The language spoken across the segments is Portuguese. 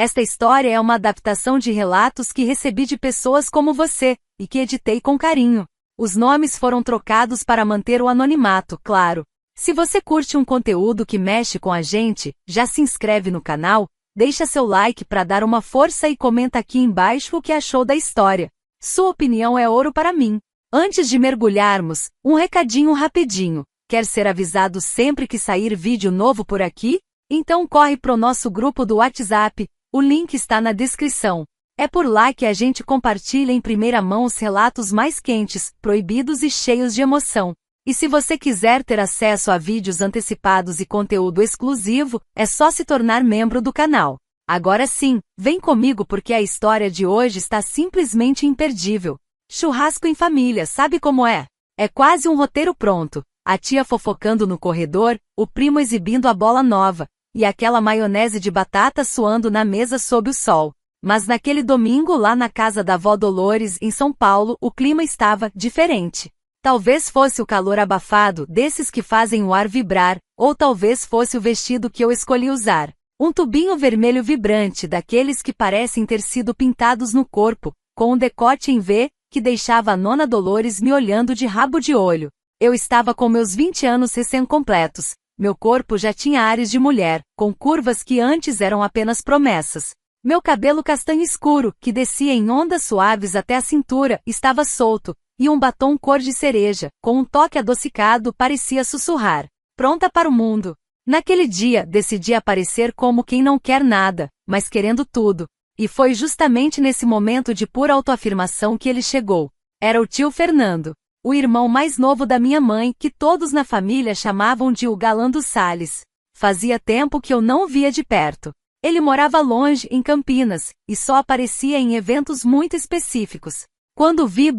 Esta história é uma adaptação de relatos que recebi de pessoas como você, e que editei com carinho. Os nomes foram trocados para manter o anonimato, claro. Se você curte um conteúdo que mexe com a gente, já se inscreve no canal, deixa seu like para dar uma força e comenta aqui embaixo o que achou da história. Sua opinião é ouro para mim. Antes de mergulharmos, um recadinho rapidinho. Quer ser avisado sempre que sair vídeo novo por aqui? Então corre pro nosso grupo do WhatsApp, o link está na descrição. É por lá que a gente compartilha em primeira mão os relatos mais quentes, proibidos e cheios de emoção. E se você quiser ter acesso a vídeos antecipados e conteúdo exclusivo, é só se tornar membro do canal. Agora sim, vem comigo porque a história de hoje está simplesmente imperdível. Churrasco em família, sabe como é? É quase um roteiro pronto. A tia fofocando no corredor, o primo exibindo a bola nova, e aquela maionese de batata suando na mesa sob o sol. Mas naquele domingo lá na casa da avó Dolores, em São Paulo, o clima estava diferente. Talvez fosse o calor abafado, desses que fazem o ar vibrar, ou talvez fosse o vestido que eu escolhi usar. Um tubinho vermelho vibrante, daqueles que parecem ter sido pintados no corpo, com um decote em V, que deixava a nona Dolores me olhando de rabo de olho. Eu estava com meus 20 anos recém-completos. Meu corpo já tinha ares de mulher, com curvas que antes eram apenas promessas. Meu cabelo castanho escuro, que descia em ondas suaves até a cintura, estava solto, e um batom cor de cereja, com um toque adocicado, parecia sussurrar. Pronta para o mundo. Naquele dia, decidi aparecer como quem não quer nada, mas querendo tudo. E foi justamente nesse momento de pura autoafirmação que ele chegou. Era o tio Fernando, o irmão mais novo da minha mãe, que todos na família chamavam de o galã dos Salles. Fazia tempo que eu não o via de perto. Ele morava longe, em Campinas, e só aparecia em eventos muito específicos. Quando vi,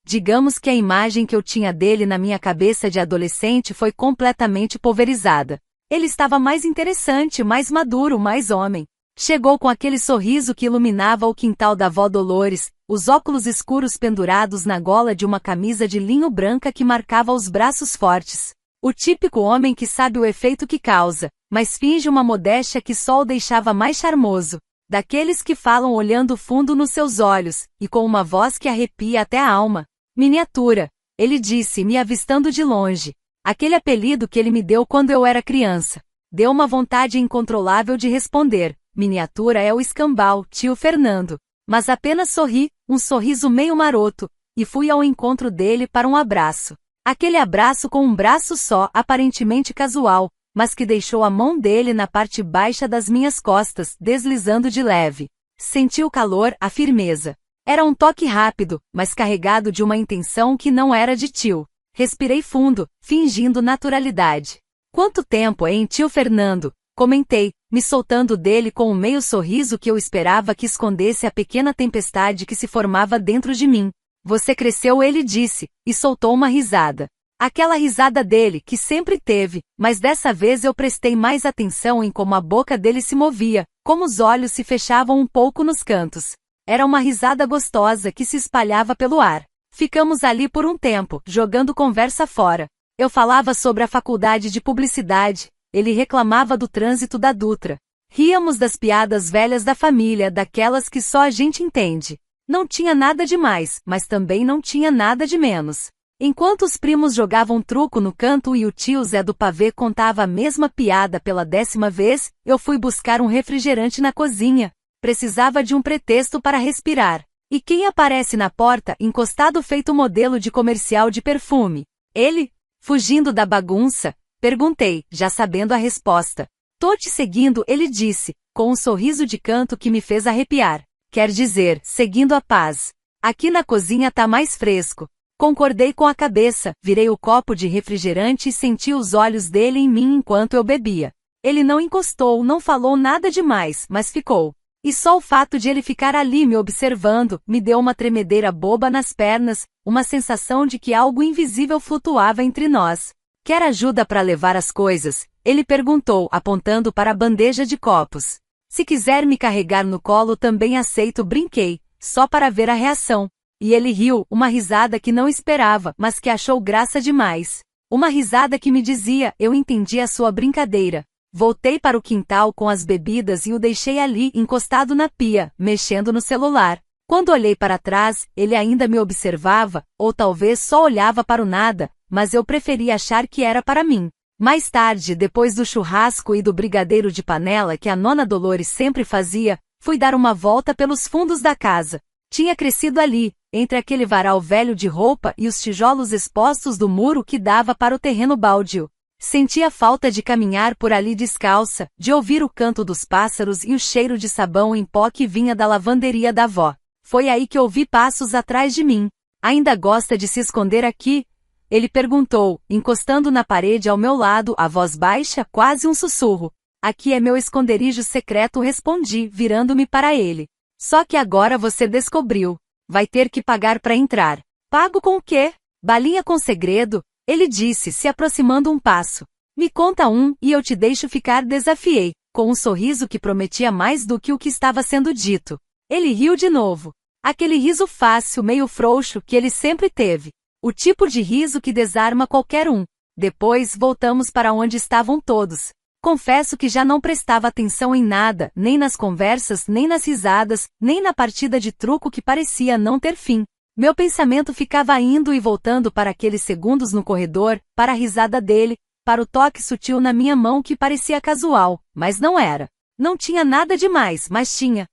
digamos que a imagem que eu tinha dele na minha cabeça de adolescente foi completamente pulverizada. Ele estava mais interessante, mais maduro, mais homem. Chegou com aquele sorriso que iluminava o quintal da avó Dolores, os óculos escuros pendurados na gola de uma camisa de linho branca que marcava os braços fortes. O típico homem que sabe o efeito que causa, mas finge uma modéstia que só o deixava mais charmoso. Daqueles que falam olhando fundo nos seus olhos, e com uma voz que arrepia até a alma. Miniatura, ele disse, me avistando de longe. Aquele apelido que ele me deu quando eu era criança. Deu uma vontade incontrolável de responder. Miniatura é o escambau, tio Fernando. Mas apenas sorri, um sorriso meio maroto, e fui ao encontro dele para um abraço. Aquele abraço com um braço só, aparentemente casual, mas que deixou a mão dele na parte baixa das minhas costas, deslizando de leve. Senti o calor, a firmeza. Era um toque rápido, mas carregado de uma intenção que não era de tio. Respirei fundo, fingindo naturalidade. Quanto tempo, hein, tio Fernando? Comentei, me soltando dele com um meio sorriso que eu esperava que escondesse a pequena tempestade que se formava dentro de mim. Você cresceu, ele disse, e soltou uma risada. Aquela risada dele, que sempre teve, mas dessa vez eu prestei mais atenção em como a boca dele se movia, como os olhos se fechavam um pouco nos cantos. Era uma risada gostosa que se espalhava pelo ar. Ficamos ali por um tempo, jogando conversa fora. Eu falava sobre a faculdade de publicidade, ele reclamava do trânsito da Dutra. Ríamos das piadas velhas da família, daquelas que só a gente entende. Não tinha nada de mais, mas também não tinha nada de menos. Enquanto os primos jogavam truco no canto e o tio Zé do pavê contava a mesma piada pela 10ª vez, eu fui buscar um refrigerante na cozinha. Precisava de um pretexto para respirar. E quem aparece na porta, encostado feito modelo de comercial de perfume? Ele? Fugindo da bagunça? Perguntei, já sabendo a resposta. Tô te seguindo, ele disse, com um sorriso de canto que me fez arrepiar. Quer dizer, seguindo a paz. Aqui na cozinha tá mais fresco. Concordei com a cabeça, virei o copo de refrigerante e senti os olhos dele em mim enquanto eu bebia. Ele não encostou, não falou nada demais, mas ficou. E só o fato de ele ficar ali me observando, me deu uma tremedeira boba nas pernas, uma sensação de que algo invisível flutuava entre nós. Quer ajuda para levar as coisas? Ele perguntou, apontando para a bandeja de copos. Se quiser me carregar no colo também aceito, brinquei, só para ver a reação. E ele riu, uma risada que não esperava, mas que achou graça demais. Uma risada que me dizia, eu entendi a sua brincadeira. Voltei para o quintal com as bebidas e o deixei ali encostado na pia, mexendo no celular. Quando olhei para trás, ele ainda me observava, ou talvez só olhava para o nada, mas eu preferi achar que era para mim. Mais tarde, depois do churrasco e do brigadeiro de panela que a nona Dolores sempre fazia, fui dar uma volta pelos fundos da casa. Tinha crescido ali, entre aquele varal velho de roupa e os tijolos expostos do muro que dava para o terreno baldio. Sentia falta de caminhar por ali descalça, de ouvir o canto dos pássaros e o cheiro de sabão em pó que vinha da lavanderia da avó. Foi aí que ouvi passos atrás de mim. Ainda gosta de se esconder aqui? Ele perguntou, encostando na parede ao meu lado, a voz baixa, quase um sussurro. Aqui é meu esconderijo secreto, respondi, virando-me para ele. Só que agora você descobriu. Vai ter que pagar para entrar. Pago com o quê? Balinha com segredo? Ele disse, se aproximando um passo. Me conta um, e eu te deixo ficar, desafiei, com um sorriso que prometia mais do que o que estava sendo dito. Ele riu de novo. Aquele riso fácil, meio frouxo, que ele sempre teve. O tipo de riso que desarma qualquer um. Depois voltamos para onde estavam todos. Confesso que já não prestava atenção em nada, nem nas conversas, nem nas risadas, nem na partida de truco que parecia não ter fim. Meu pensamento ficava indo e voltando para aqueles segundos no corredor, para a risada dele, para o toque sutil na minha mão que parecia casual, mas não era. Não tinha nada demais, mas tinha.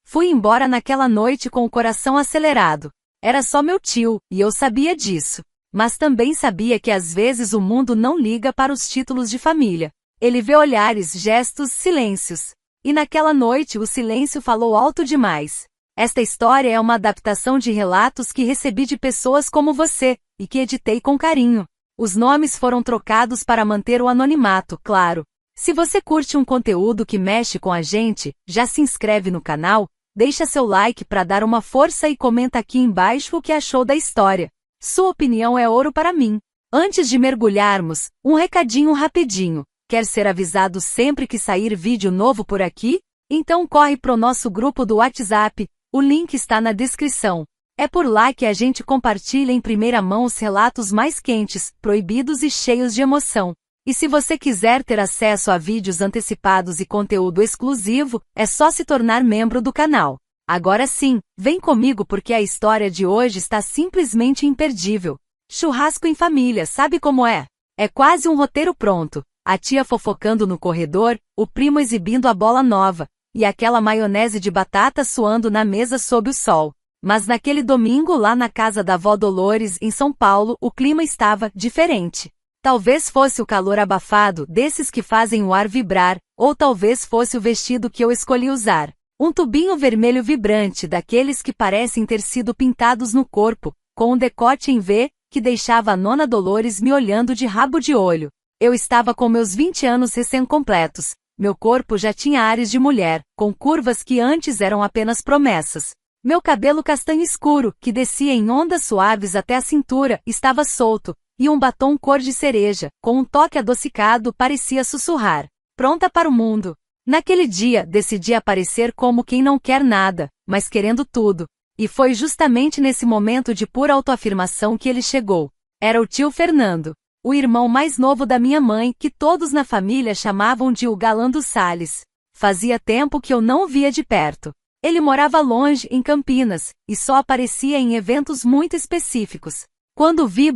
Fui embora naquela noite com o coração acelerado. Era só meu tio, e eu sabia disso. Mas também sabia que às vezes o mundo não liga para os títulos de família. Ele vê olhares, gestos, silêncios. E naquela noite o silêncio falou alto demais. Esta história é uma adaptação de relatos que recebi de pessoas como você, e que editei com carinho. Os nomes foram trocados para manter o anonimato, claro. Se você curte um conteúdo que mexe com a gente, já se inscreve no canal, deixa seu like para dar uma força e comenta aqui embaixo o que achou da história. Sua opinião é ouro para mim. Antes de mergulharmos, um recadinho rapidinho. Quer ser avisado sempre que sair vídeo novo por aqui? Então corre pro nosso grupo do WhatsApp, o link está na descrição. É por lá que a gente compartilha em primeira mão os relatos mais quentes, proibidos e cheios de emoção. E se você quiser ter acesso a vídeos antecipados e conteúdo exclusivo, é só se tornar membro do canal. Agora sim, vem comigo porque a história de hoje está simplesmente imperdível. Churrasco em família, sabe como é? É quase um roteiro pronto. A tia fofocando no corredor, o primo exibindo a bola nova, e aquela maionese de batata suando na mesa sob o sol. Mas naquele domingo lá na casa da avó Dolores, em São Paulo, o clima estava diferente. Talvez fosse o calor abafado, desses que fazem o ar vibrar, ou talvez fosse o vestido que eu escolhi usar. Um tubinho vermelho vibrante, daqueles que parecem ter sido pintados no corpo, com um decote em V, que deixava a nona Dolores me olhando de rabo de olho. Eu estava com meus 20 anos recém-completos. Meu corpo já tinha ares de mulher, com curvas que antes eram apenas promessas. Meu cabelo castanho escuro, que descia em ondas suaves até a cintura, estava solto, e um batom cor de cereja, com um toque adocicado, parecia sussurrar. Pronta para o mundo. Naquele dia, decidi aparecer como quem não quer nada, mas querendo tudo. E foi justamente nesse momento de pura autoafirmação que ele chegou. Era o tio Fernando, o irmão mais novo da minha mãe, que todos na família chamavam de o galã dos Salles. Fazia tempo que eu não o via de perto. Ele morava longe, em Campinas, e só aparecia em eventos muito específicos. Quando vi,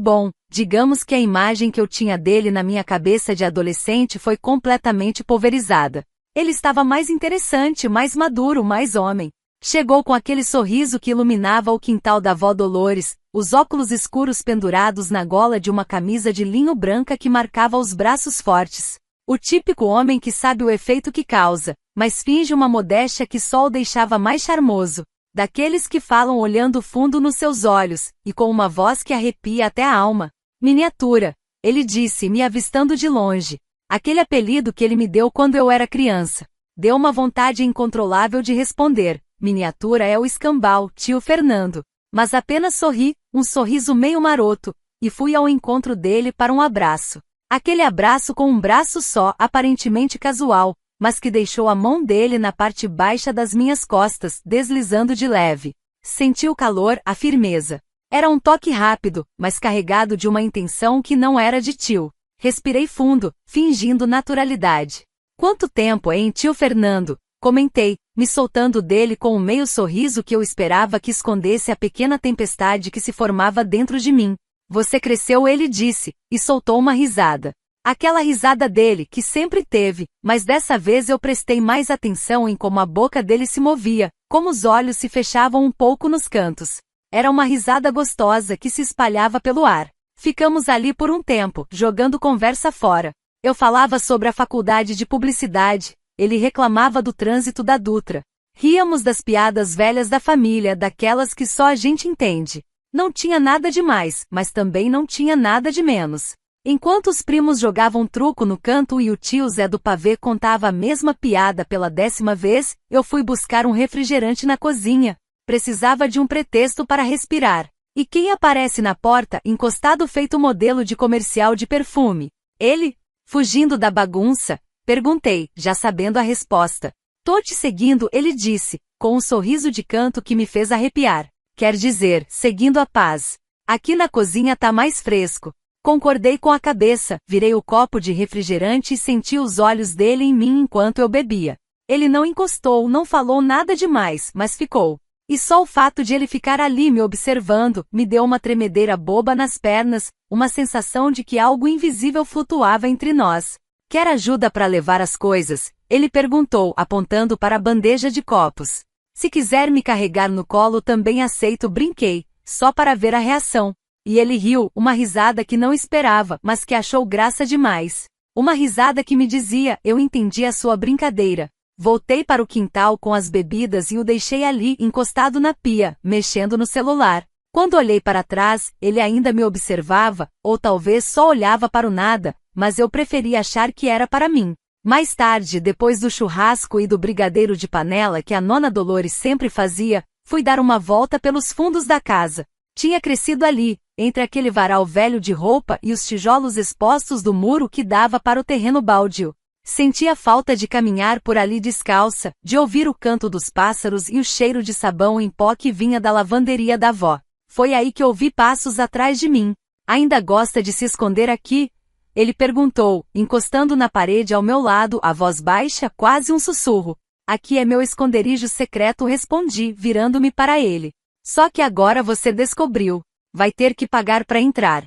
digamos que a imagem que eu tinha dele na minha cabeça de adolescente foi completamente pulverizada. Ele estava mais interessante, mais maduro, mais homem. Chegou com aquele sorriso que iluminava o quintal da avó Dolores, os óculos escuros pendurados na gola de uma camisa de linho branca que marcava os braços fortes. O típico homem que sabe o efeito que causa, mas finge uma modéstia que só o deixava mais charmoso. Daqueles que falam olhando fundo nos seus olhos, e com uma voz que arrepia até a alma. Miniatura, ele disse, me avistando de longe. Aquele apelido que ele me deu quando eu era criança. Deu uma vontade incontrolável de responder. Miniatura é o escambau, tio Fernando. Mas apenas sorri, um sorriso meio maroto, e fui ao encontro dele para um abraço. Aquele abraço com um braço só, aparentemente casual, mas que deixou a mão dele na parte baixa das minhas costas, deslizando de leve. Senti o calor, a firmeza. Era um toque rápido, mas carregado de uma intenção que não era de tio. Respirei fundo, fingindo naturalidade. Quanto tempo, hein, tio Fernando? Comentei, me soltando dele com um meio sorriso que eu esperava que escondesse a pequena tempestade que se formava dentro de mim. Você cresceu, ele disse, e soltou uma risada. Aquela risada dele, que sempre teve, mas dessa vez eu prestei mais atenção em como a boca dele se movia, como os olhos se fechavam um pouco nos cantos. Era uma risada gostosa que se espalhava pelo ar. Ficamos ali por um tempo, jogando conversa fora. Eu falava sobre a faculdade de publicidade, ele reclamava do trânsito da Dutra. Ríamos das piadas velhas da família, daquelas que só a gente entende. Não tinha nada de mais, mas também não tinha nada de menos. Enquanto os primos jogavam truco no canto e o tio Zé do pavê contava a mesma piada pela 10ª vez, eu fui buscar um refrigerante na cozinha. Precisava de um pretexto para respirar. E quem aparece na porta, encostado feito modelo de comercial de perfume? Ele? Fugindo da bagunça? Perguntei, já sabendo a resposta. Tô te seguindo, ele disse, com um sorriso de canto que me fez arrepiar. Quer dizer, seguindo a paz. Aqui na cozinha tá mais fresco. Concordei com a cabeça, virei o copo de refrigerante e senti os olhos dele em mim enquanto eu bebia. Ele não encostou, não falou nada demais, mas ficou. E só o fato de ele ficar ali me observando, me deu uma tremedeira boba nas pernas, uma sensação de que algo invisível flutuava entre nós. Quer ajuda para levar as coisas? Ele perguntou, apontando para a bandeja de copos. Se quiser me carregar no colo também aceito, brinquei, só para ver a reação. E ele riu, uma risada que não esperava, mas que achou graça demais. Uma risada que me dizia, eu entendi a sua brincadeira. Voltei para o quintal com as bebidas e o deixei ali, encostado na pia, mexendo no celular. Quando olhei para trás, ele ainda me observava, ou talvez só olhava para o nada, mas eu preferi achar que era para mim. Mais tarde, depois do churrasco e do brigadeiro de panela que a nona Dolores sempre fazia, fui dar uma volta pelos fundos da casa. Tinha crescido ali, entre aquele varal velho de roupa e os tijolos expostos do muro que dava para o terreno baldio. Sentia falta de caminhar por ali descalça, de ouvir o canto dos pássaros e o cheiro de sabão em pó que vinha da lavanderia da avó. Foi aí que ouvi passos atrás de mim. Ainda gosta de se esconder aqui? Ele perguntou, encostando na parede ao meu lado, a voz baixa, quase um sussurro. Aqui é meu esconderijo secreto, respondi, virando-me para ele. Só que agora você descobriu. Vai ter que pagar para entrar.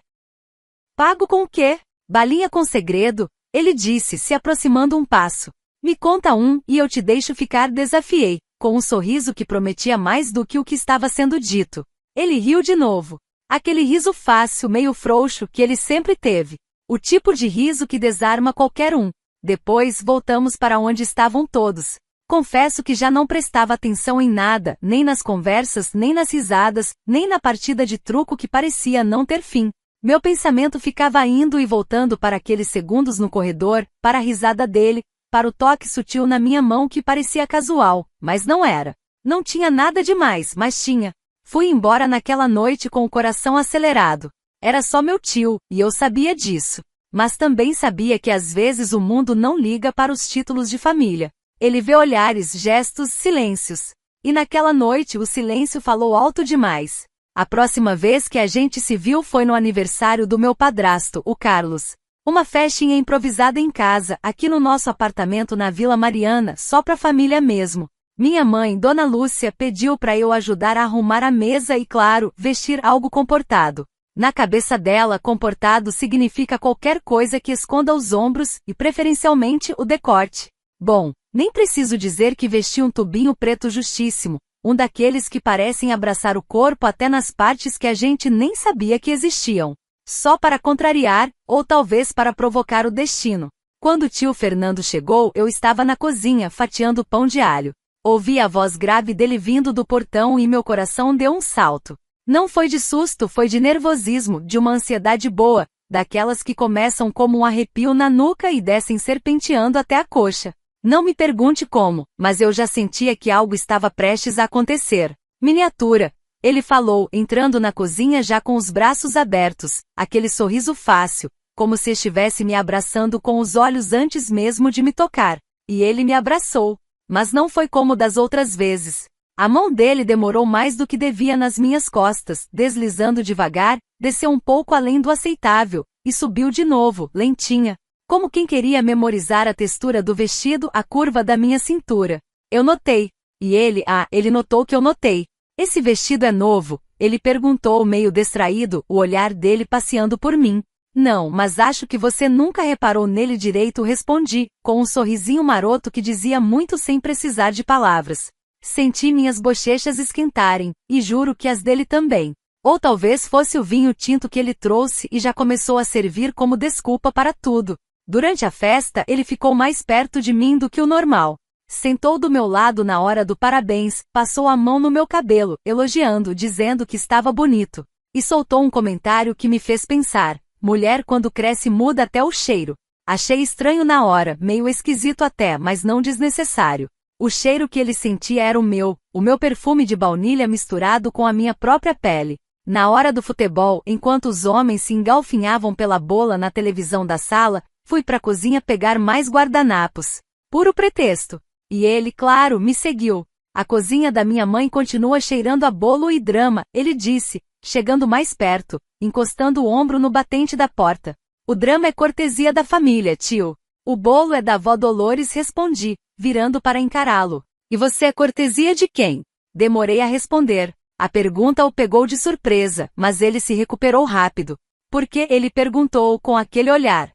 Pago com o quê? Balinha com segredo? Ele disse, se aproximando um passo. Me conta um, e eu te deixo ficar, desafiei, com um sorriso que prometia mais do que o que estava sendo dito. Ele riu de novo. Aquele riso fácil, meio frouxo, que ele sempre teve. O tipo de riso que desarma qualquer um. Depois voltamos para onde estavam todos. Confesso que já não prestava atenção em nada, nem nas conversas, nem nas risadas, nem na partida de truco que parecia não ter fim. Meu pensamento ficava indo e voltando para aqueles segundos no corredor, para a risada dele, para o toque sutil na minha mão que parecia casual, mas não era. Não tinha nada demais, mas tinha. Fui embora naquela noite com o coração acelerado. Era só meu tio, e eu sabia disso. Mas também sabia que às vezes o mundo não liga para os títulos de família. Ele vê olhares, gestos, silêncios. E naquela noite o silêncio falou alto demais. A próxima vez que a gente se viu foi no aniversário do meu padrasto, o Carlos. Uma festinha improvisada em casa, aqui no nosso apartamento na Vila Mariana, só pra família mesmo. Minha mãe, Dona Lúcia, pediu para eu ajudar a arrumar a mesa e, claro, vestir algo comportado. Na cabeça dela, comportado significa qualquer coisa que esconda os ombros e, preferencialmente, o decote. Bom, nem preciso dizer que vesti um tubinho preto justíssimo, um daqueles que parecem abraçar o corpo até nas partes que a gente nem sabia que existiam. Só para contrariar, ou talvez para provocar o destino. Quando o tio Fernando chegou, eu estava na cozinha fatiando pão de alho. Ouvi a voz grave dele vindo do portão e meu coração deu um salto. Não foi de susto, foi de nervosismo, de uma ansiedade boa, daquelas que começam como um arrepio na nuca e descem serpenteando até a coxa. Não me pergunte como, mas eu já sentia que algo estava prestes a acontecer. Miniatura, ele falou, entrando na cozinha já com os braços abertos, aquele sorriso fácil, como se estivesse me abraçando com os olhos antes mesmo de me tocar. E ele me abraçou. Mas não foi como das outras vezes. A mão dele demorou mais do que devia nas minhas costas, deslizando devagar, desceu um pouco além do aceitável, e subiu de novo, lentinha. Como quem queria memorizar a textura do vestido, a curva da minha cintura. Eu notei. E ele notou que eu notei. Esse vestido é novo? Ele perguntou meio distraído, o olhar dele passeando por mim. Não, mas acho que você nunca reparou nele direito, respondi, com um sorrisinho maroto que dizia muito sem precisar de palavras. Senti minhas bochechas esquentarem, e juro que as dele também. Ou talvez fosse o vinho tinto que ele trouxe e já começou a servir como desculpa para tudo. Durante a festa, ele ficou mais perto de mim do que o normal. Sentou do meu lado na hora do parabéns, passou a mão no meu cabelo, elogiando, dizendo que estava bonito. E soltou um comentário que me fez pensar. Mulher quando cresce muda até o cheiro. Achei estranho na hora, meio esquisito até, mas não desnecessário. O cheiro que ele sentia era o meu perfume de baunilha misturado com a minha própria pele. Na hora do futebol, enquanto os homens se engalfinhavam pela bola na televisão da sala, fui pra cozinha pegar mais guardanapos. Puro pretexto. E ele, claro, me seguiu. A cozinha da minha mãe continua cheirando a bolo e drama, ele disse, chegando mais perto, encostando o ombro no batente da porta. O drama é cortesia da família, tio. O bolo é da avó Dolores, respondi, virando para encará-lo. E você é cortesia de quem? Demorei a responder. A pergunta o pegou de surpresa, mas ele se recuperou rápido. Porque ele perguntou com aquele olhar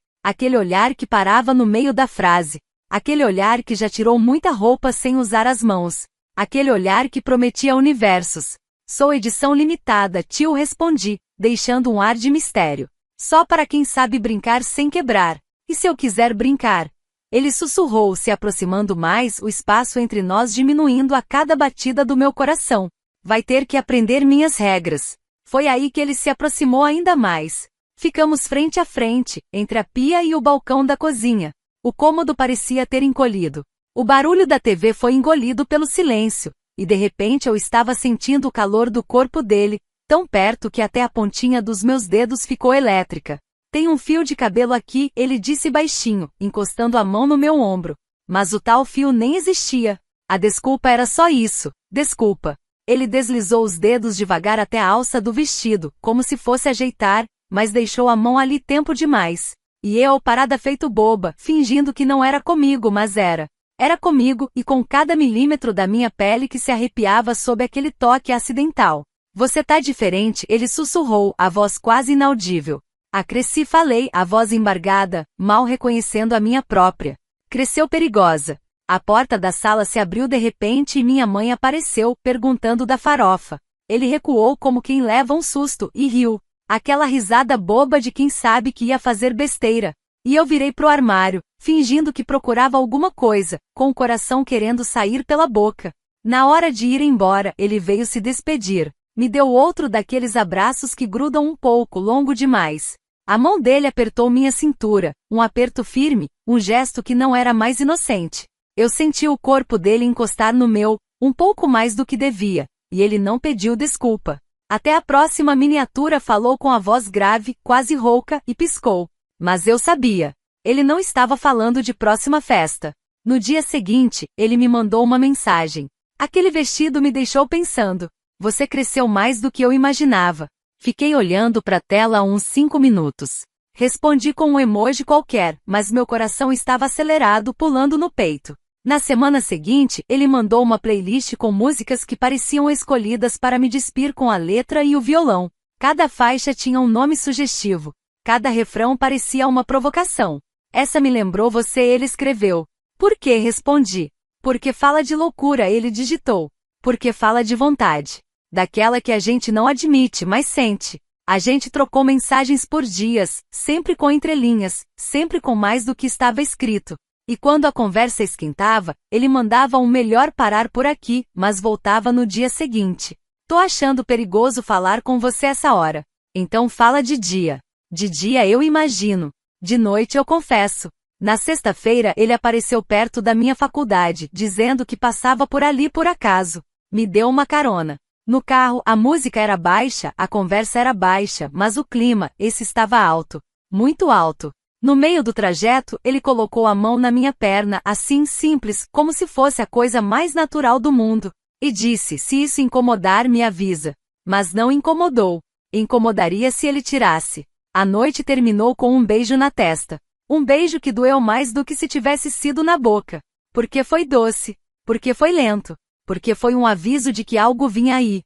que parava no meio da frase. Aquele olhar que já tirou muita roupa sem usar as mãos. Aquele olhar que prometia universos. Sou edição limitada, tio, respondi, deixando um ar de mistério. Só para quem sabe brincar sem quebrar. E se eu quiser brincar? Ele sussurrou, se aproximando mais, o espaço entre nós diminuindo a cada batida do meu coração. Vai ter que aprender minhas regras. Foi aí que ele se aproximou ainda mais. Ficamos frente a frente, entre a pia e o balcão da cozinha. O cômodo parecia ter encolhido. O barulho da TV foi engolido pelo silêncio, e de repente eu estava sentindo o calor do corpo dele, tão perto que até a pontinha dos meus dedos ficou elétrica. Tem um fio de cabelo aqui, ele disse baixinho, encostando a mão no meu ombro. Mas o tal fio nem existia. A desculpa era só isso, desculpa. Ele deslizou os dedos devagar até a alça do vestido, como se fosse ajeitar, mas deixou a mão ali tempo demais. E eu, parada feito boba, fingindo que não era comigo, mas era. Era comigo, e com cada milímetro da minha pele que se arrepiava sob aquele toque acidental. Você tá diferente, ele sussurrou, a voz quase inaudível. Cresci, falei, a voz embargada, mal reconhecendo a minha própria. Cresceu perigosa. A porta da sala se abriu de repente e minha mãe apareceu, perguntando da farofa. Ele recuou como quem leva um susto, e riu. Aquela risada boba de quem sabe que ia fazer besteira. E eu virei pro armário, fingindo que procurava alguma coisa, com o coração querendo sair pela boca. Na hora de ir embora, ele veio se despedir. Me deu outro daqueles abraços que grudam um pouco, longo demais. A mão dele apertou minha cintura, um aperto firme, um gesto que não era mais inocente. Eu senti o corpo dele encostar no meu, um pouco mais do que devia, e ele não pediu desculpa. Até a próxima, miniatura, falou com a voz grave, quase rouca, e piscou. Mas eu sabia. Ele não estava falando de próxima festa. No dia seguinte, ele me mandou uma mensagem. Aquele vestido me deixou pensando. Você cresceu mais do que eu imaginava. Fiquei olhando para a tela uns 5 minutos. Respondi com um emoji qualquer, mas meu coração estava acelerado, pulando no peito. Na semana seguinte, ele mandou uma playlist com músicas que pareciam escolhidas para me despir com a letra e o violão. Cada faixa tinha um nome sugestivo. Cada refrão parecia uma provocação. Essa me lembrou você, ele escreveu. Por quê? Respondi. Porque fala de loucura, ele digitou. Porque fala de vontade. Daquela que a gente não admite, mas sente. A gente trocou mensagens por dias, sempre com entrelinhas, sempre com mais do que estava escrito. E quando a conversa esquentava, ele mandava um melhor parar por aqui, mas voltava no dia seguinte. Tô achando perigoso falar com você essa hora. Então fala de dia. De dia eu imagino. De noite eu confesso. Na sexta-feira ele apareceu perto da minha faculdade, dizendo que passava por ali por acaso. Me deu uma carona. No carro, a música era baixa, a conversa era baixa, mas o clima, esse estava alto. Muito alto. No meio do trajeto, ele colocou a mão na minha perna, assim simples, como se fosse a coisa mais natural do mundo. E disse, se isso incomodar me avisa. Mas não incomodou. Incomodaria se ele tirasse. A noite terminou com um beijo na testa. Um beijo que doeu mais do que se tivesse sido na boca. Porque foi doce. Porque foi lento. Porque foi um aviso de que algo vinha aí.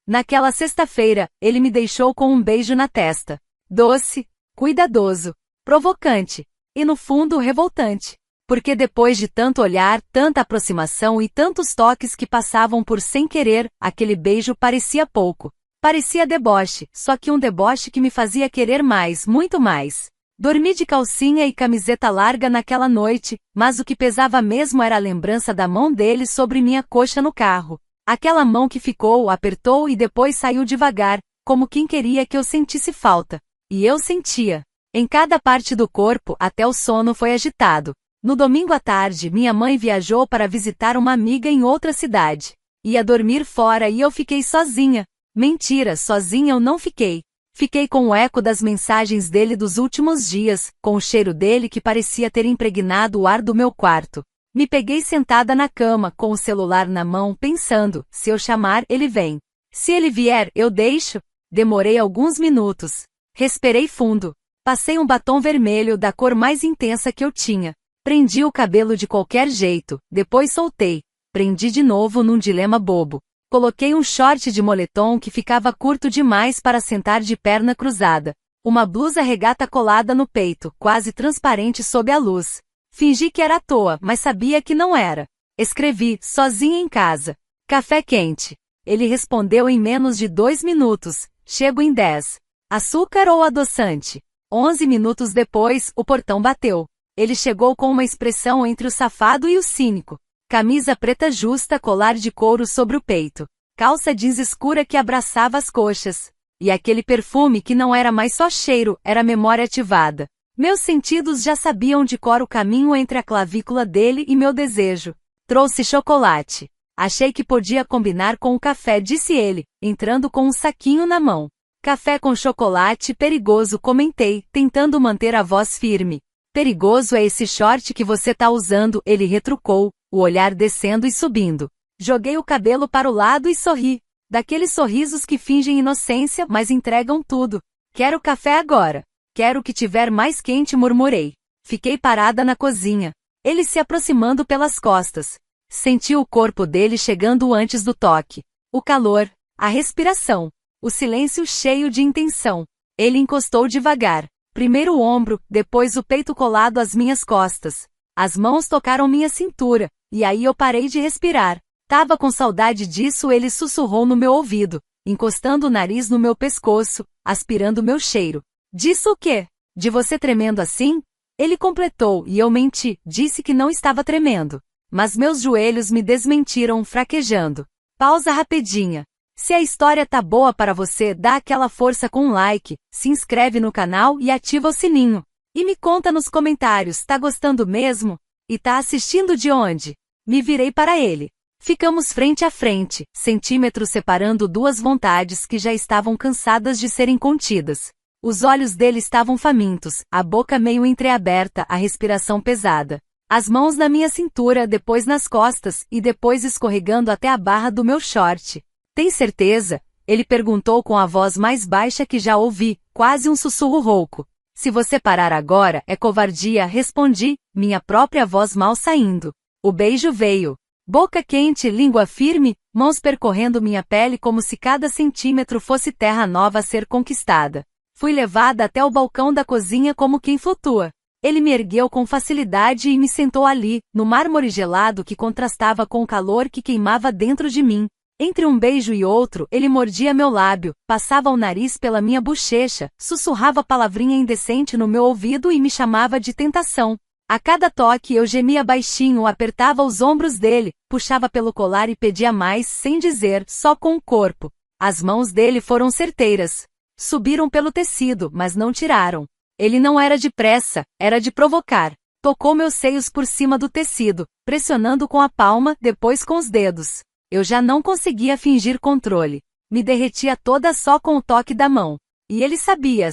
Naquela sexta-feira, ele me deixou com um beijo na testa. Doce, cuidadoso, provocante. E no fundo revoltante. Porque depois de tanto olhar, tanta aproximação e tantos toques que passavam por sem querer, aquele beijo parecia pouco. Parecia deboche, só que um deboche que me fazia querer mais, muito mais. Dormi de calcinha e camiseta larga naquela noite, mas o que pesava mesmo era a lembrança da mão dele sobre minha coxa no carro. Aquela mão que ficou, apertou e depois saiu devagar, como quem queria que eu sentisse falta. E eu sentia. Em cada parte do corpo, até o sono foi agitado. No domingo à tarde, minha mãe viajou para visitar uma amiga em outra cidade. Ia dormir fora e eu fiquei sozinha. Mentira, sozinha eu não fiquei. Fiquei com o eco das mensagens dele dos últimos dias, com o cheiro dele que parecia ter impregnado o ar do meu quarto. Me peguei sentada na cama, com o celular na mão, pensando, se eu chamar, ele vem. Se ele vier, eu deixo? Demorei alguns minutos. Respirei fundo. Passei um batom vermelho da cor mais intensa que eu tinha. Prendi o cabelo de qualquer jeito, depois soltei. Prendi de novo num dilema bobo. Coloquei um short de moletom que ficava curto demais para sentar de perna cruzada. Uma blusa regata colada no peito, quase transparente sob a luz. Fingi que era à toa, mas sabia que não era. Escrevi, sozinha em casa. Café quente. Ele respondeu em menos de 2 minutos. Chego em 10. Açúcar ou adoçante? 11 minutos depois, o portão bateu. Ele chegou com uma expressão entre o safado e o cínico. Camisa preta justa, colar de couro sobre o peito. Calça jeans escura que abraçava as coxas. E aquele perfume que não era mais só cheiro, era memória ativada. Meus sentidos já sabiam de cor o caminho entre a clavícula dele e meu desejo. Trouxe chocolate. Achei que podia combinar com o café, disse ele, entrando com um saquinho na mão. Café com chocolate perigoso, comentei, tentando manter a voz firme. Perigoso é esse short que você tá usando, ele retrucou, o olhar descendo e subindo. Joguei o cabelo para o lado e sorri. Daqueles sorrisos que fingem inocência, mas entregam tudo. Quero café agora. Quero o que tiver mais quente, murmurei. Fiquei parada na cozinha. Ele se aproximando pelas costas. Senti o corpo dele chegando antes do toque. O calor, a respiração, o silêncio cheio de intenção. Ele encostou devagar. Primeiro o ombro, depois o peito colado às minhas costas. As mãos tocaram minha cintura, e aí eu parei de respirar. Tava com saudade disso, ele sussurrou no meu ouvido, encostando o nariz no meu pescoço, aspirando meu cheiro. Disse o quê? De você tremendo assim? Ele completou, e eu menti, disse que não estava tremendo. Mas meus joelhos me desmentiram, fraquejando. Pausa rapidinha. Se a história tá boa para você, dá aquela força com um like, se inscreve no canal e ativa o sininho. E me conta nos comentários, tá gostando mesmo? E tá assistindo de onde? Me virei para ele. Ficamos frente a frente, centímetros separando duas vontades que já estavam cansadas de serem contidas. Os olhos dele estavam famintos, a boca meio entreaberta, a respiração pesada. As mãos na minha cintura, depois nas costas, e depois escorregando até a barra do meu short. Tem certeza? Ele perguntou com a voz mais baixa que já ouvi, quase um sussurro rouco. Se você parar agora, é covardia, respondi, minha própria voz mal saindo. O beijo veio. Boca quente, língua firme, mãos percorrendo minha pele como se cada centímetro fosse terra nova a ser conquistada. Fui levada até o balcão da cozinha como quem flutua. Ele me ergueu com facilidade e me sentou ali, no mármore gelado que contrastava com o calor que queimava dentro de mim. Entre um beijo e outro, ele mordia meu lábio, passava o nariz pela minha bochecha, sussurrava palavrinha indecente no meu ouvido e me chamava de tentação. A cada toque eu gemia baixinho, apertava os ombros dele, puxava pelo colar e pedia mais, sem dizer, só com o corpo. As mãos dele foram certeiras. Subiram pelo tecido, mas não tiraram. Ele não era de pressa, era de provocar. Tocou meus seios por cima do tecido, pressionando com a palma, depois com os dedos. Eu já não conseguia fingir controle. Me derretia toda só com o toque da mão. E ele sabia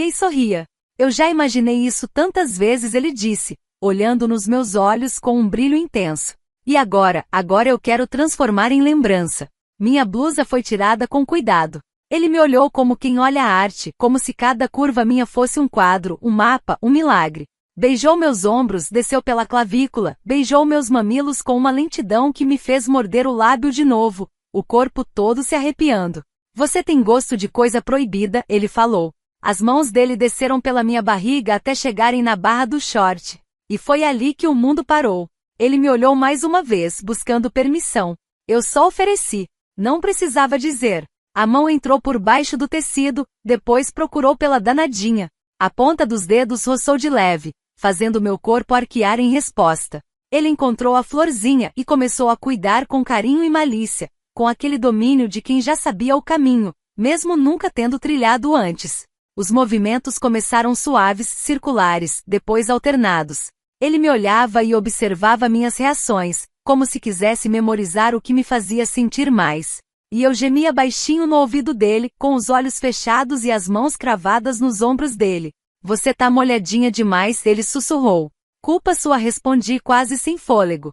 e sorria. Eu já imaginei isso tantas vezes, ele disse, olhando nos meus olhos com um brilho intenso. E agora eu quero transformar em lembrança. Minha blusa foi tirada com cuidado. Ele me olhou como quem olha a arte, como se cada curva minha fosse um quadro, um mapa, um milagre. Beijou meus ombros, desceu pela clavícula, beijou meus mamilos com uma lentidão que me fez morder o lábio de novo, o corpo todo se arrepiando. Você tem gosto de coisa proibida, ele falou. As mãos dele desceram pela minha barriga até chegarem na barra do short. E foi ali que o mundo parou. Ele me olhou mais uma vez, buscando permissão. Eu só ofereci. Não precisava dizer. A mão entrou por baixo do tecido, depois procurou pela danadinha. A ponta dos dedos roçou de leve, fazendo meu corpo arquear em resposta. Ele encontrou a florzinha e começou a cuidar com carinho e malícia, com aquele domínio de quem já sabia o caminho, mesmo nunca tendo trilhado antes. Os movimentos começaram suaves, circulares, depois alternados. Ele me olhava e observava minhas reações, como se quisesse memorizar o que me fazia sentir mais. E eu gemia baixinho no ouvido dele, com os olhos fechados e as mãos cravadas nos ombros dele. Você tá molhadinha demais, ele sussurrou. Culpa sua, respondi quase sem fôlego.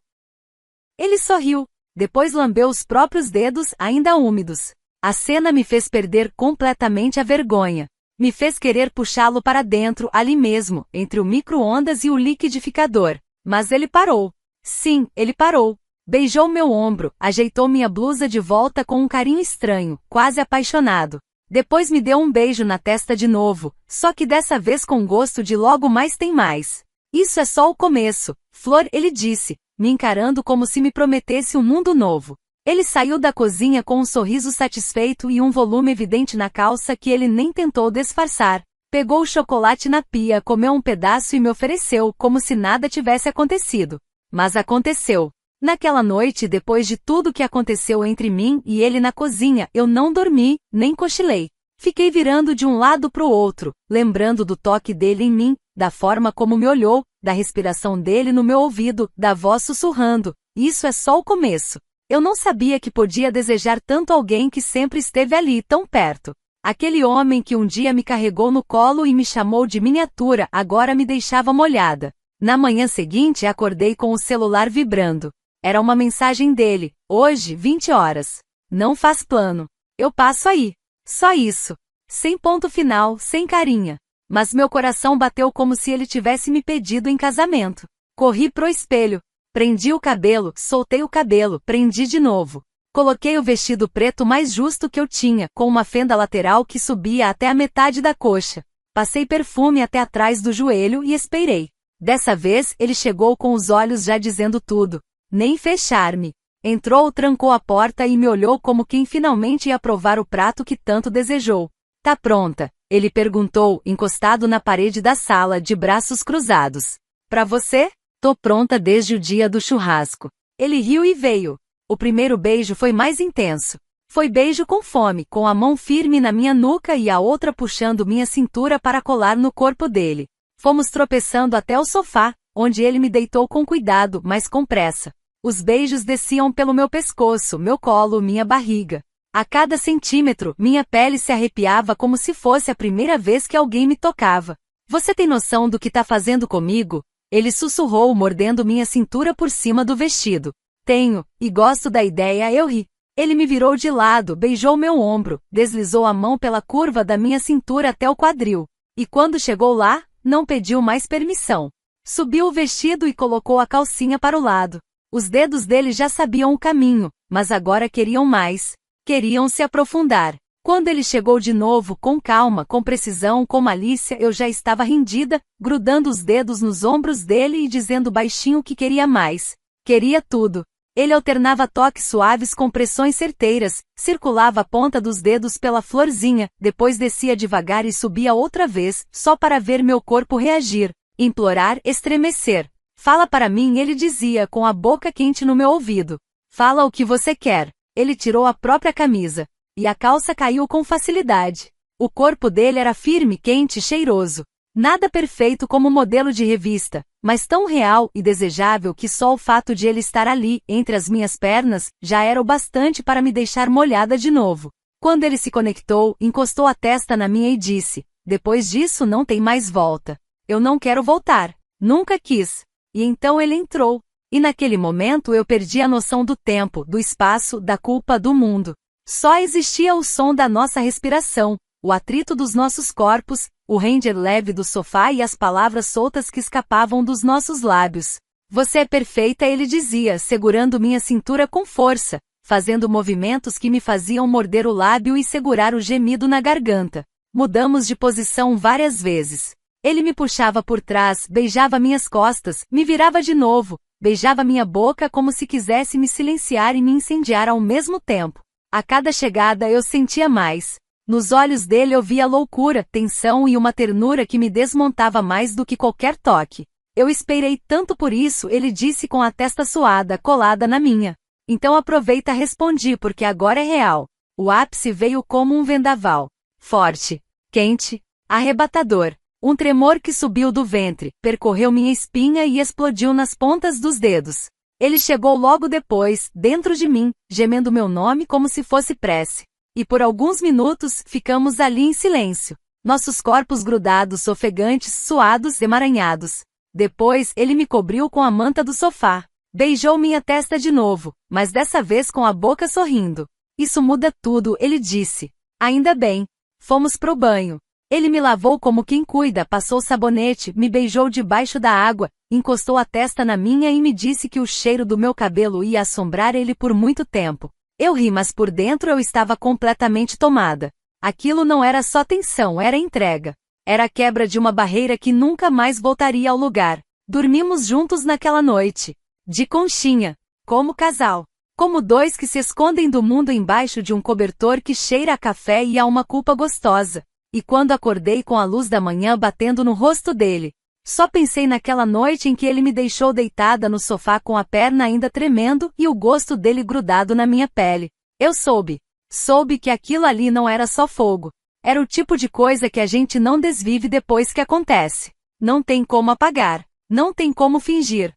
Ele sorriu, depois lambeu os próprios dedos, ainda úmidos. A cena me fez perder completamente a vergonha. Me fez querer puxá-lo para dentro, ali mesmo, entre o micro-ondas e o liquidificador. Mas ele parou. Sim, ele parou. Beijou meu ombro, ajeitou minha blusa de volta com um carinho estranho, quase apaixonado. Depois me deu um beijo na testa de novo, só que dessa vez com gosto de logo mais tem mais. Isso é só o começo, Flor, ele disse, me encarando como se me prometesse um mundo novo. Ele saiu da cozinha com um sorriso satisfeito e um volume evidente na calça que ele nem tentou disfarçar. Pegou o chocolate na pia, comeu um pedaço e me ofereceu, como se nada tivesse acontecido. Mas aconteceu. Naquela noite, depois de tudo que aconteceu entre mim e ele na cozinha, eu não dormi, nem cochilei. Fiquei virando de um lado pro outro, lembrando do toque dele em mim, da forma como me olhou, da respiração dele no meu ouvido, da voz sussurrando. Isso é só o começo. Eu não sabia que podia desejar tanto alguém que sempre esteve ali, tão perto. Aquele homem que um dia me carregou no colo e me chamou de miniatura, agora me deixava molhada. Na manhã seguinte, acordei com o celular vibrando. Era uma mensagem dele. Hoje, 20 horas. Não faz plano. Eu passo aí. Só isso. Sem ponto final, sem carinha. Mas meu coração bateu como se ele tivesse me pedido em casamento. Corri pro espelho. Prendi o cabelo, soltei o cabelo, prendi de novo. Coloquei o vestido preto mais justo que eu tinha, com uma fenda lateral que subia até a metade da coxa. Passei perfume até atrás do joelho e esperei. Dessa vez, ele chegou com os olhos já dizendo tudo. Nem fechar-me. Entrou, trancou a porta e me olhou como quem finalmente ia provar o prato que tanto desejou. Tá pronta? Ele perguntou, encostado na parede da sala, de braços cruzados. Pra você? Tô pronta desde o dia do churrasco. Ele riu e veio. O primeiro beijo foi mais intenso. Foi beijo com fome, com a mão firme na minha nuca e a outra puxando minha cintura para colar no corpo dele. Fomos tropeçando até o sofá, onde ele me deitou com cuidado, mas com pressa. Os beijos desciam pelo meu pescoço, meu colo, minha barriga. A cada centímetro, minha pele se arrepiava como se fosse a primeira vez que alguém me tocava. Você tem noção do que tá fazendo comigo? Ele sussurrou, mordendo minha cintura por cima do vestido. Tenho, e gosto da ideia, eu ri. Ele me virou de lado, beijou meu ombro, deslizou a mão pela curva da minha cintura até o quadril. E quando chegou lá, não pediu mais permissão. Subiu o vestido e colocou a calcinha para o lado. Os dedos dele já sabiam o caminho, mas agora queriam mais. Queriam se aprofundar. Quando ele chegou de novo, com calma, com precisão, com malícia, eu já estava rendida, grudando os dedos nos ombros dele e dizendo baixinho que queria mais. Queria tudo. Ele alternava toques suaves com pressões certeiras, circulava a ponta dos dedos pela florzinha, depois descia devagar e subia outra vez, só para ver meu corpo reagir. Implorar, estremecer. Fala para mim, ele dizia com a boca quente no meu ouvido. Fala o que você quer. Ele tirou a própria camisa. E a calça caiu com facilidade. O corpo dele era firme, quente, cheiroso. Nada perfeito como modelo de revista, mas tão real e desejável que só o fato de ele estar ali, entre as minhas pernas, já era o bastante para me deixar molhada de novo. Quando ele se conectou, encostou a testa na minha e disse, depois disso não tem mais volta. Eu não quero voltar. Nunca quis. E então ele entrou. E naquele momento eu perdi a noção do tempo, do espaço, da culpa, do mundo. Só existia o som da nossa respiração, o atrito dos nossos corpos, o render leve do sofá e as palavras soltas que escapavam dos nossos lábios. Você é perfeita, ele dizia, segurando minha cintura com força, fazendo movimentos que me faziam morder o lábio e segurar o gemido na garganta. Mudamos de posição várias vezes. Ele me puxava por trás, beijava minhas costas, me virava de novo, beijava minha boca como se quisesse me silenciar e me incendiar ao mesmo tempo. A cada chegada eu sentia mais. Nos olhos dele eu via loucura, tensão e uma ternura que me desmontava mais do que qualquer toque. Eu esperei tanto por isso, ele disse com a testa suada, colada na minha. Então aproveita, respondi, porque agora é real. O ápice veio como um vendaval. Forte, quente, arrebatador. Um tremor que subiu do ventre, percorreu minha espinha e explodiu nas pontas dos dedos. Ele chegou logo depois, dentro de mim, gemendo meu nome como se fosse prece. E por alguns minutos, ficamos ali em silêncio. Nossos corpos grudados, ofegantes, suados, emaranhados. Depois, ele me cobriu com a manta do sofá. Beijou minha testa de novo, mas dessa vez com a boca sorrindo. Isso muda tudo, ele disse. Ainda bem. Fomos pro banho. Ele me lavou como quem cuida, passou sabonete, me beijou debaixo da água, encostou a testa na minha e me disse que o cheiro do meu cabelo ia assombrar ele por muito tempo. Eu ri, mas por dentro eu estava completamente tomada. Aquilo não era só tensão, era entrega. Era a quebra de uma barreira que nunca mais voltaria ao lugar. Dormimos juntos naquela noite. De conchinha. Como casal. Como dois que se escondem do mundo embaixo de um cobertor que cheira a café e a uma culpa gostosa. E quando acordei com a luz da manhã batendo no rosto dele, só pensei naquela noite em que ele me deixou deitada no sofá com a perna ainda tremendo e o gosto dele grudado na minha pele. Eu soube que aquilo ali não era só fogo. Era o tipo de coisa que a gente não desvive depois que acontece. Não tem como apagar. Não tem como fingir.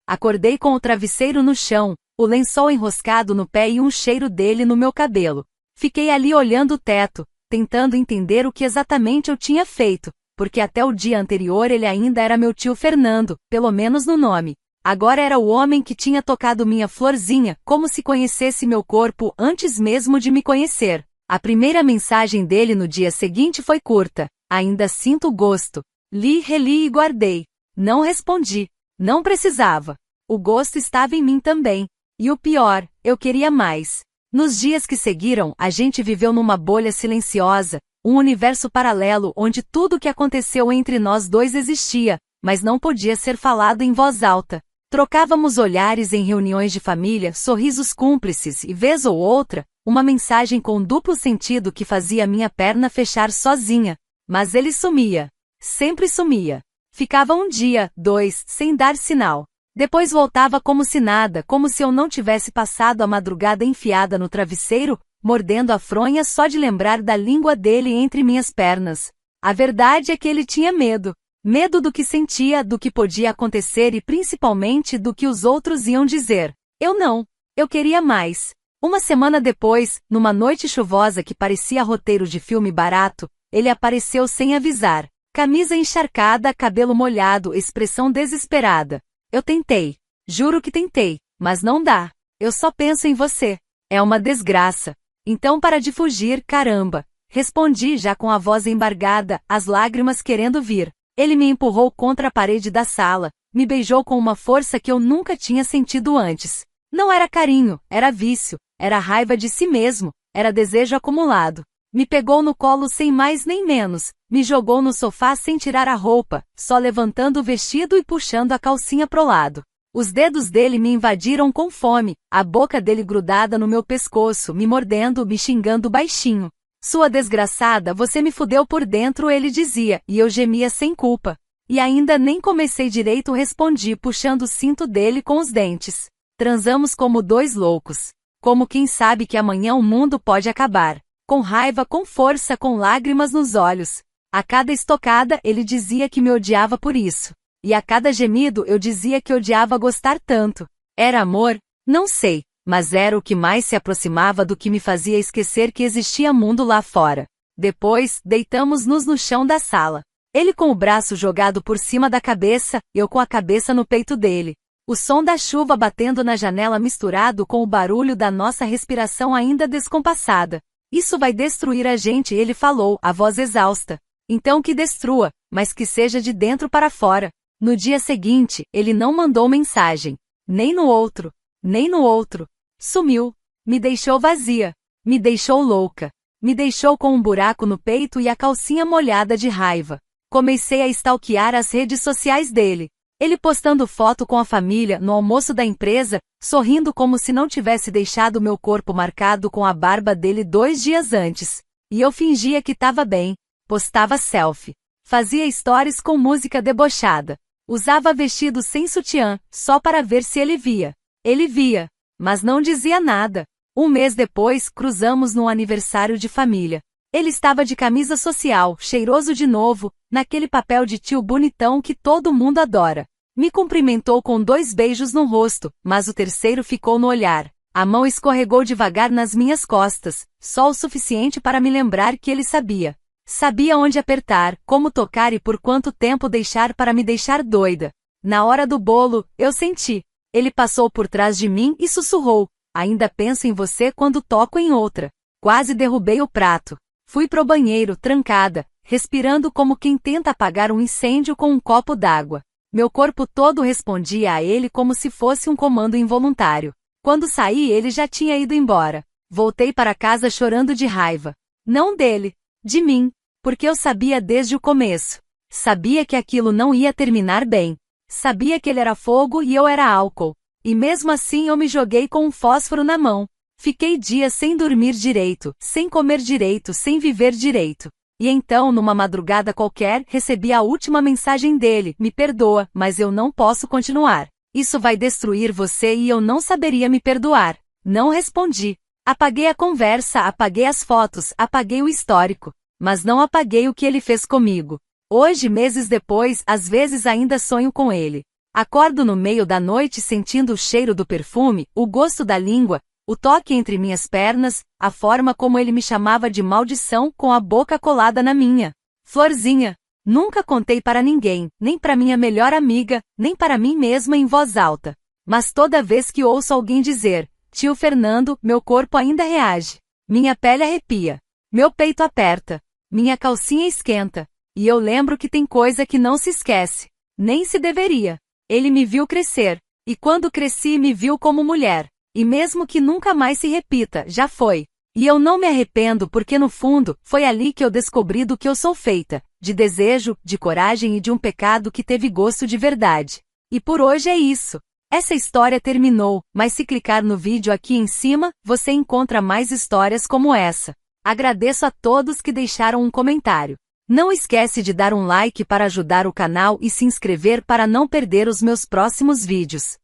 Acordei com o travesseiro no chão, o lençol enroscado no pé e um cheiro dele no meu cabelo. Fiquei ali olhando o teto, tentando entender o que exatamente eu tinha feito, porque até o dia anterior ele ainda era meu tio Fernando, pelo menos no nome. Agora era o homem que tinha tocado minha florzinha, como se conhecesse meu corpo antes mesmo de me conhecer. A primeira mensagem dele no dia seguinte foi curta. Ainda sinto o gosto. Li, reli e guardei. Não respondi. Não precisava. O gosto estava em mim também. E o pior, eu queria mais. Nos dias que seguiram, a gente viveu numa bolha silenciosa, um universo paralelo onde tudo o que aconteceu entre nós dois existia, mas não podia ser falado em voz alta. Trocávamos olhares em reuniões de família, sorrisos cúmplices e, vez ou outra, uma mensagem com duplo sentido que fazia minha perna fechar sozinha. Mas ele sumia. Sempre sumia. Ficava um dia, dois, sem dar sinal. Depois voltava como se nada, como se eu não tivesse passado a madrugada enfiada no travesseiro, mordendo a fronha só de lembrar da língua dele entre minhas pernas. A verdade é que ele tinha medo. Medo do que sentia, do que podia acontecer e principalmente do que os outros iam dizer. Eu não. Eu queria mais. Uma semana depois, numa noite chuvosa que parecia roteiro de filme barato, ele apareceu sem avisar. Camisa encharcada, cabelo molhado, expressão desesperada. Eu tentei. Juro que tentei, mas não dá. Eu só penso em você. É uma desgraça. Então para de fugir, caramba. Respondi já com a voz embargada, as lágrimas querendo vir. Ele me empurrou contra a parede da sala, me beijou com uma força que eu nunca tinha sentido antes. Não era carinho, era vício, era raiva de si mesmo, era desejo acumulado. Me pegou no colo sem mais nem menos, me jogou no sofá sem tirar a roupa, só levantando o vestido e puxando a calcinha pro lado. Os dedos dele me invadiram com fome, a boca dele grudada no meu pescoço, me mordendo, me xingando baixinho. Sua desgraçada, você me fudeu por dentro, ele dizia, e eu gemia sem culpa. E ainda nem comecei direito, respondi, puxando o cinto dele com os dentes. Transamos como dois loucos. Como quem sabe que amanhã o mundo pode acabar. Com raiva, com força, com lágrimas nos olhos. A cada estocada, ele dizia que me odiava por isso. E a cada gemido, eu dizia que odiava gostar tanto. Era amor? Não sei, mas era o que mais se aproximava do que me fazia esquecer que existia mundo lá fora. Depois, deitamos-nos no chão da sala. Ele com o braço jogado por cima da cabeça, eu com a cabeça no peito dele. O som da chuva batendo na janela misturado com o barulho da nossa respiração ainda descompassada. Isso vai destruir a gente, ele falou, a voz exausta. Então que destrua, mas que seja de dentro para fora. No dia seguinte, ele não mandou mensagem. Nem no outro. Nem no outro. Sumiu. Me deixou vazia. Me deixou louca. Me deixou com um buraco no peito e a calcinha molhada de raiva. Comecei a stalkear as redes sociais dele. Ele postando foto com a família no almoço da empresa, sorrindo como se não tivesse deixado meu corpo marcado com a barba dele 2 dias antes. E eu fingia que tava bem. Postava selfie. Fazia stories com música debochada. Usava vestido sem sutiã, só para ver se ele via. Ele via, mas não dizia nada. Um mês depois, cruzamos no aniversário de família. Ele estava de camisa social, cheiroso de novo, naquele papel de tio bonitão que todo mundo adora. Me cumprimentou com 2 beijos no rosto, mas o terceiro ficou no olhar. A mão escorregou devagar nas minhas costas, só o suficiente para me lembrar que ele sabia. Sabia onde apertar, como tocar e por quanto tempo deixar para me deixar doida. Na hora do bolo, eu senti. Ele passou por trás de mim e sussurrou. Ainda penso em você quando toco em outra. Quase derrubei o prato. Fui pro banheiro, trancada, respirando como quem tenta apagar um incêndio com um copo d'água. Meu corpo todo respondia a ele como se fosse um comando involuntário. Quando saí, ele já tinha ido embora. Voltei para casa chorando de raiva. Não dele, de mim, porque eu sabia desde o começo. Sabia que aquilo não ia terminar bem. Sabia que ele era fogo e eu era álcool. E mesmo assim eu me joguei com um fósforo na mão. Fiquei dias sem dormir direito, sem comer direito, sem viver direito. E então, numa madrugada qualquer, recebi a última mensagem dele: me perdoa, mas eu não posso continuar. Isso vai destruir você e eu não saberia me perdoar. Não respondi. Apaguei a conversa, apaguei as fotos, apaguei o histórico. Mas não apaguei o que ele fez comigo. Hoje, meses depois, às vezes ainda sonho com ele. Acordo no meio da noite sentindo o cheiro do perfume, o gosto da língua, o toque entre minhas pernas, a forma como ele me chamava de maldição com a boca colada na minha. Florzinha. Nunca contei para ninguém, nem para minha melhor amiga, nem para mim mesma em voz alta. Mas toda vez que ouço alguém dizer, tio Fernando, meu corpo ainda reage. Minha pele arrepia. Meu peito aperta. Minha calcinha esquenta. E eu lembro que tem coisa que não se esquece. Nem se deveria. Ele me viu crescer. E quando cresci me viu como mulher. E mesmo que nunca mais se repita, já foi. E eu não me arrependo porque no fundo, foi ali que eu descobri do que eu sou feita. De desejo, de coragem e de um pecado que teve gosto de verdade. E por hoje é isso. Essa história terminou, mas se clicar no vídeo aqui em cima, você encontra mais histórias como essa. Agradeço a todos que deixaram um comentário. Não esquece de dar um like para ajudar o canal e se inscrever para não perder os meus próximos vídeos.